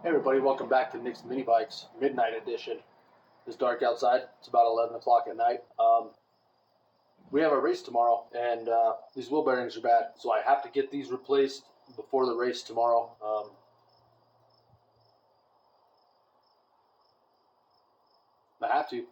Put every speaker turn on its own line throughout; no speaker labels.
Hey everybody, welcome back to Nick's Mini Bikes Midnight Edition. It's dark outside. It's about 11 o'clock at night. We have a race tomorrow, and these wheel bearings are bad, so I have to get these replaced before the race tomorrow. I have to.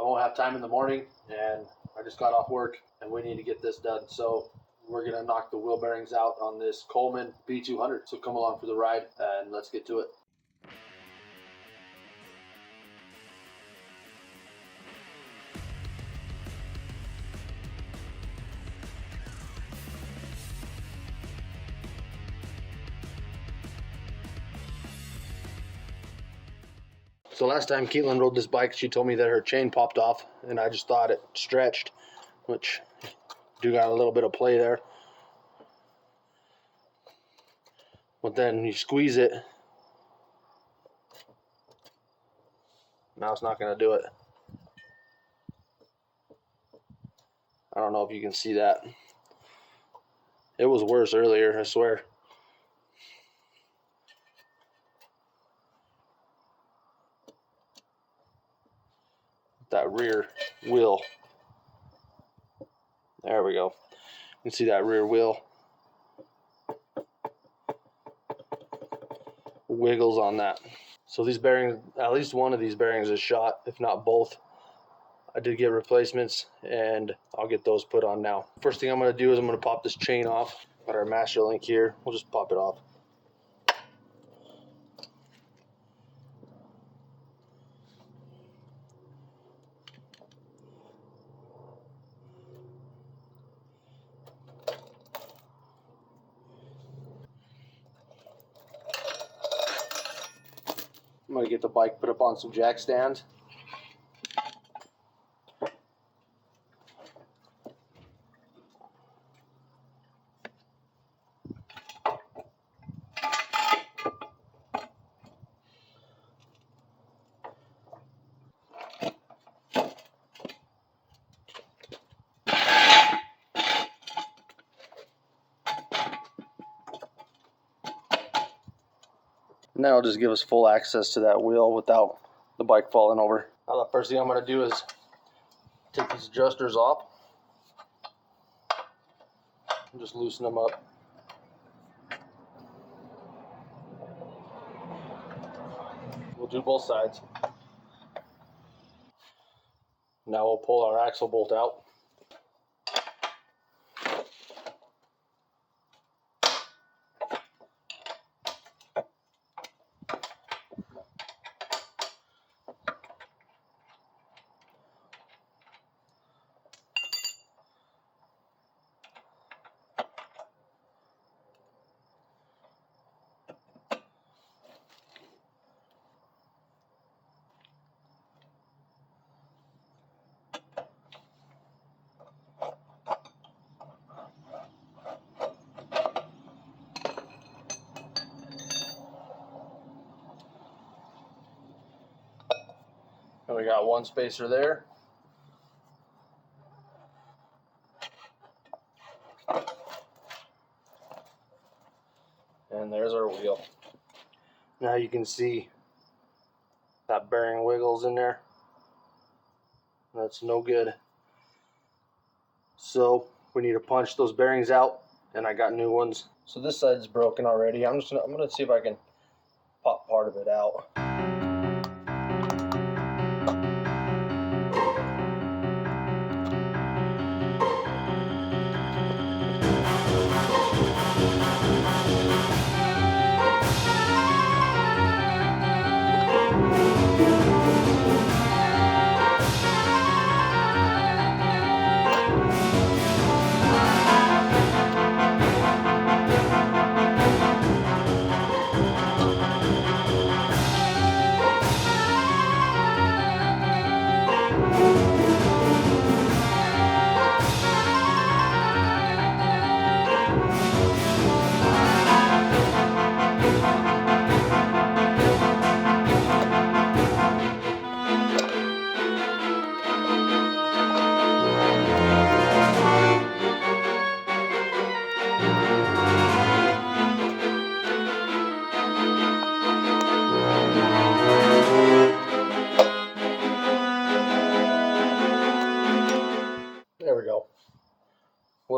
I won't have time in the morning, and I just got off work, and we need to get this done. So we're going to knock the wheel bearings out on this Coleman B200. So come along for the ride, and let's get to it. So last time Kaitlyn rode this bike, she told me that her chain popped off, and I just thought it stretched, which do got a little bit of play there. But then you squeeze it, now it's not going to do it. I don't know if you can see that. It was worse earlier, I swear. That rear wheel. There we go. You can see that rear wheel wiggles on that. So these bearings, at least one of these bearings is shot, if not both. I did get replacements, and I'll get those put on now. First thing I'm going to do is I'm going to pop this chain off. Got our master link here. We'll just pop it off. I'm going to get the bike put up on some jack stands. And that'll just give us full access to that wheel without the bike falling over. Now the first thing I'm going to do is take these adjusters off and just loosen them up. We'll do both sides. Now we'll pull our axle bolt out. And we got one spacer there. And there's our wheel. Now you can see that bearing wiggles in there. That's no good. So we need to punch those bearings out, and I got new ones. So this side's broken already. I'm gonna see if I can pop part of it out.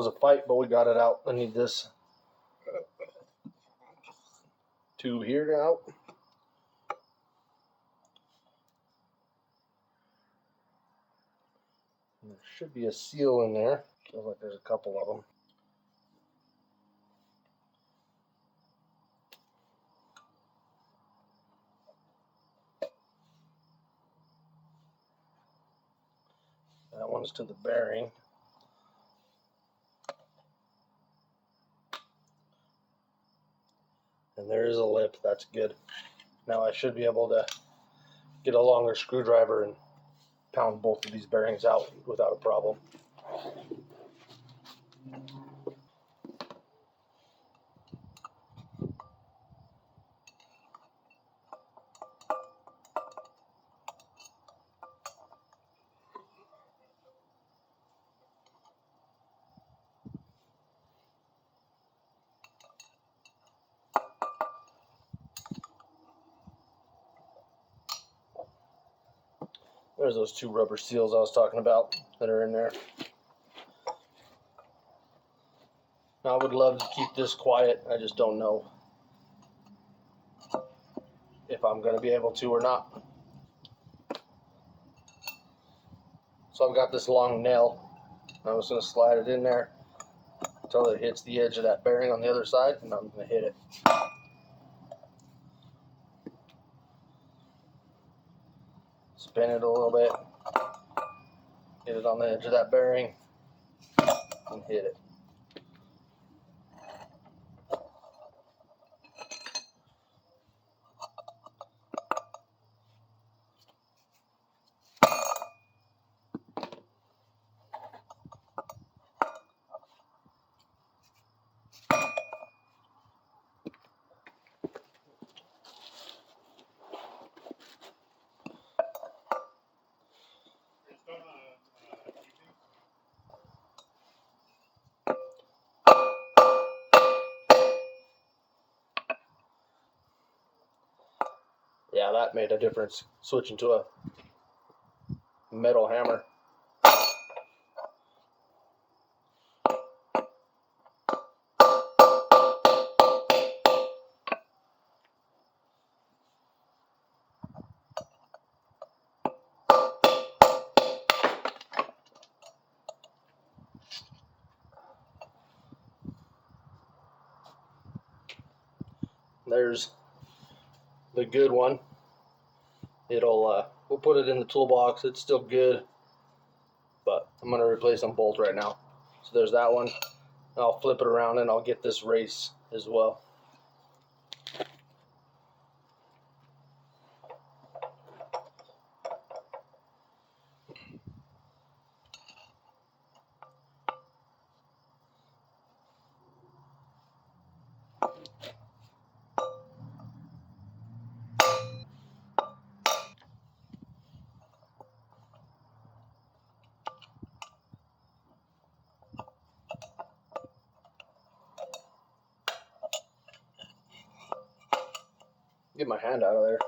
was a fight, but we got it out. I need this tube here now. There should be a seal in there. Feels like there's a couple of them. That one's to the bearing. And there is a lip. That's good. Now I should be able to get a longer screwdriver and pound both of these bearings out without a problem. There's those two rubber seals I was talking about that are in there. Now, I would love to keep this quiet. I just don't know if I'm going to be able to or not. So I've got this long nail. I'm just going to slide it in there until it hits the edge of that bearing on the other side, and I'm going to hit it. Spin it a little bit, get it on the edge of that bearing, and hit it. Yeah, that made a difference, switching to a metal hammer. There's the good one. We'll put it in the toolbox. It's still good, but I'm going to replace them both right now. So there's that one. I'll flip it around and I'll get this race as well. Get my hand out of there.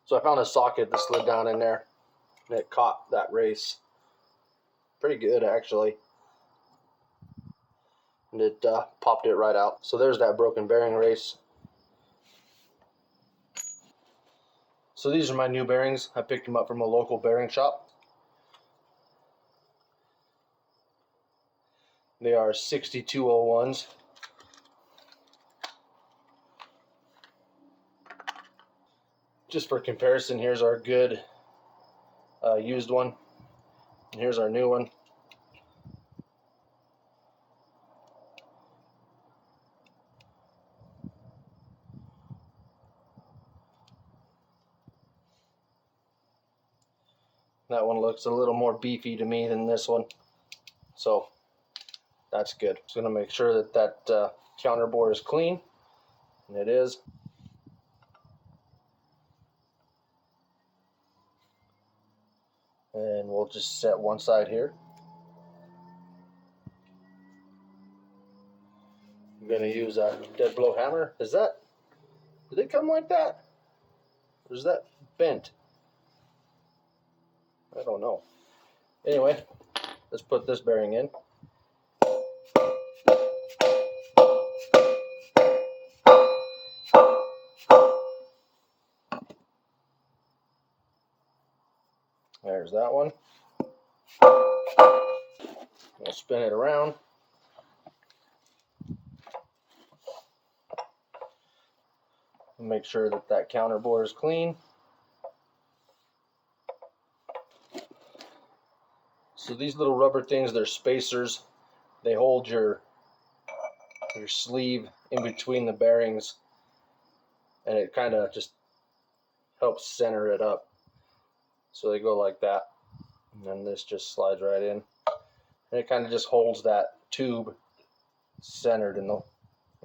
So I found a socket that slid down in there, and it caught that race pretty good, actually. And it popped it right out. So there's that broken bearing race. So these are my new bearings. I picked them up from a local bearing shop. They are 6201s. Just for comparison, here's our good used one, and here's our new one. That one looks a little more beefy to me than this one, so that's good. Just gonna make sure that that counter bore is clean, and it is. And we'll just set one side here. I'm gonna use a dead blow hammer. Do they come like that? Or is that bent? I don't know. Anyway, let's put this bearing in. There's that one. We'll spin it around. Make sure that that counter bore is clean. So these little rubber things, they're spacers. They hold your sleeve in between the bearings, and it kind of just helps center it up. So they go like that, and then this just slides right in, and it kind of just holds that tube centered in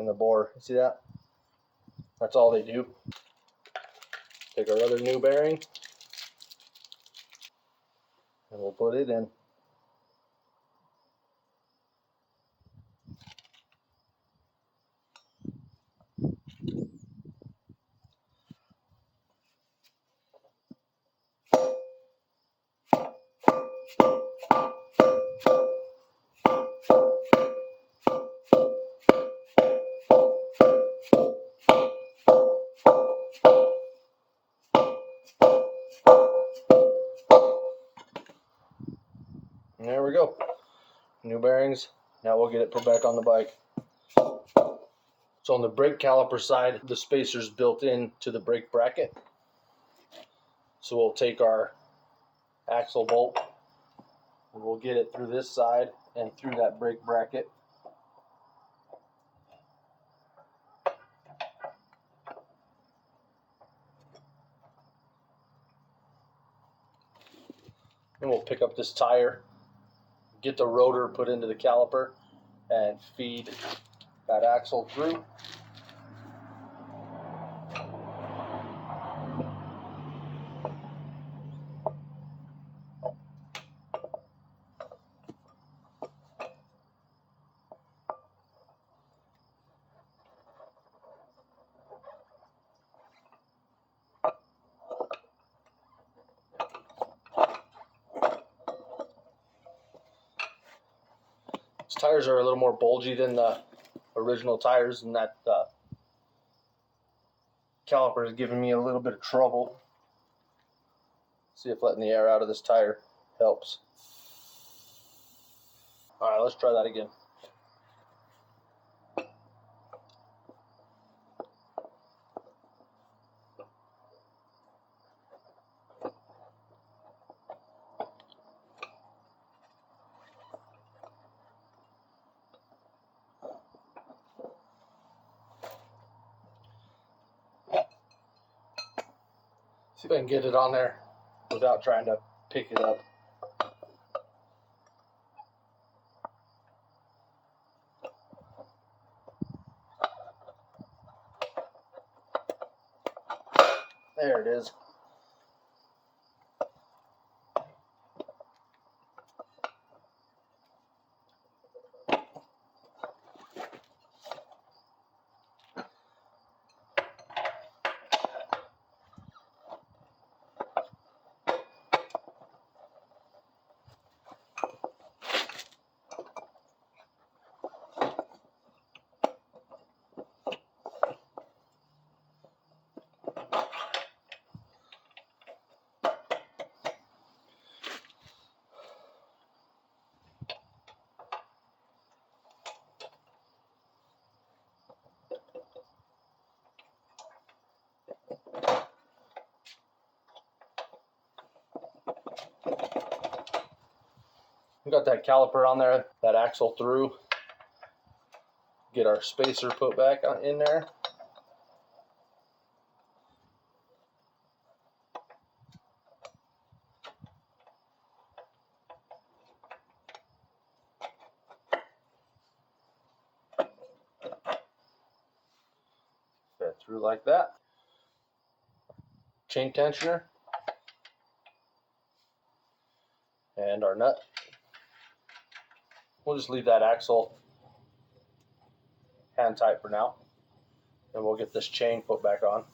the bore. See that? That's all they do. Take our other new bearing, and we'll put it in. And there we go. New bearings. Now we'll get it put back on the bike. So on the brake caliper side, the spacer's built in to the brake bracket. So we'll take our axle bolt and we'll get it through this side and through that brake bracket. And we'll pick up this tire, get the rotor put into the caliper, and feed that axle through. These tires are a little more bulgy than the original tires, and that caliper is giving me a little bit of trouble. See if letting the air out of this tire helps. All right, let's try that again. See if I can get it on there without trying to pick it up. There it is. We got that caliper on there, that axle through. Get our spacer put back in there. Fit through like that. Chain tensioner. And our nut. We'll just leave that axle hand tight for now. And we'll get this chain put back on.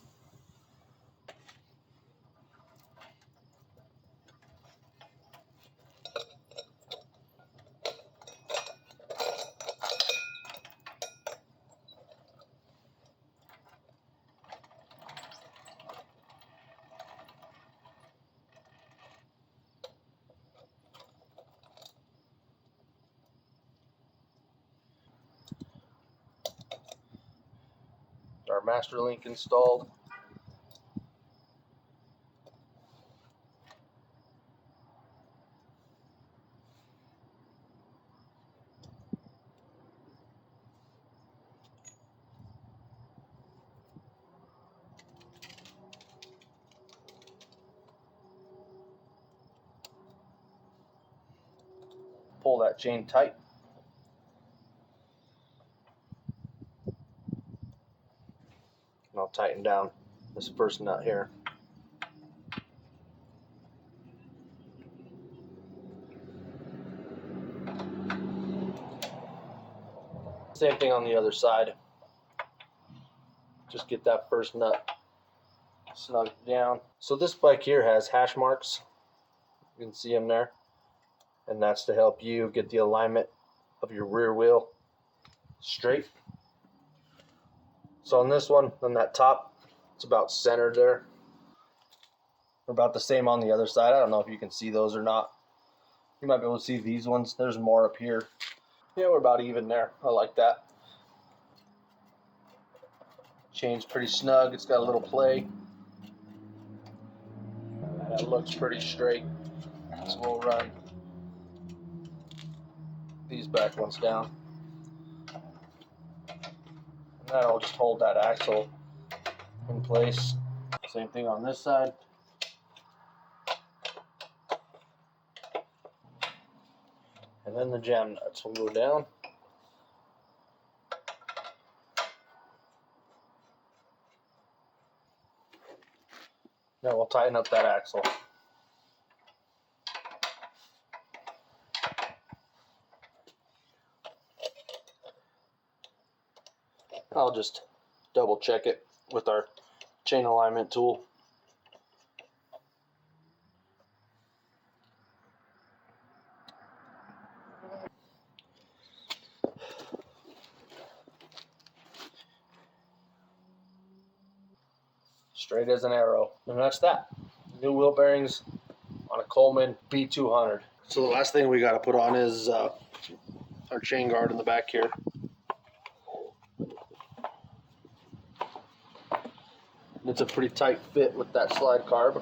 Our master link installed. Pull that chain tight. And I'll tighten down this first nut here. Same thing on the other side. Just get that first nut snug down. So this bike here has hash marks. You can see them there. And that's to help you get the alignment of your rear wheel straight. So on this one, on that top, it's about centered there. We're about the same on the other side. I don't know if you can see those or not. You might be able to see these ones. There's more up here. Yeah, we're about even there. I like that. Chain's pretty snug. It's got a little play. That looks pretty straight. So we'll run these back ones down. And that'll just hold that axle in place. Same thing on this side. And then the jam nuts will go down. Now we'll tighten up that axle. I'll just double check it with our chain alignment tool. Straight as an arrow. And that's that. New wheel bearings on a Coleman B200. So the last thing we got to put on is our chain guard in the back here. It's a pretty tight fit with that slide carb.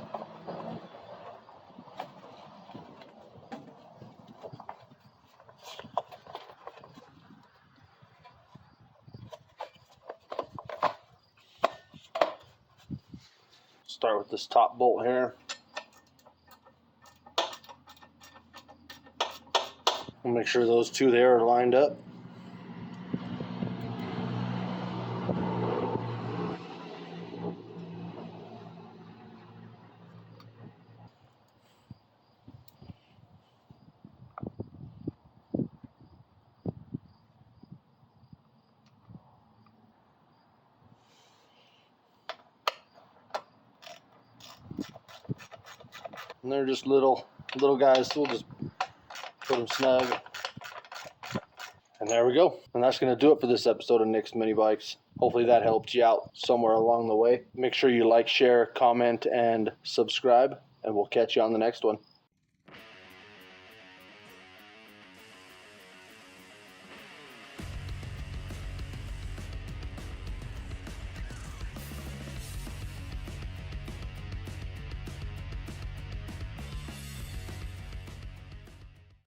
Start with this top bolt here. We'll make sure those two there are lined up. And they're just little guys, so we'll just put them snug. And there we go. And that's going to do it for this episode of Nick's Mini Bikes. Hopefully that helped you out somewhere along the way. Make sure you like, share, comment, and subscribe, and we'll catch you on the next one.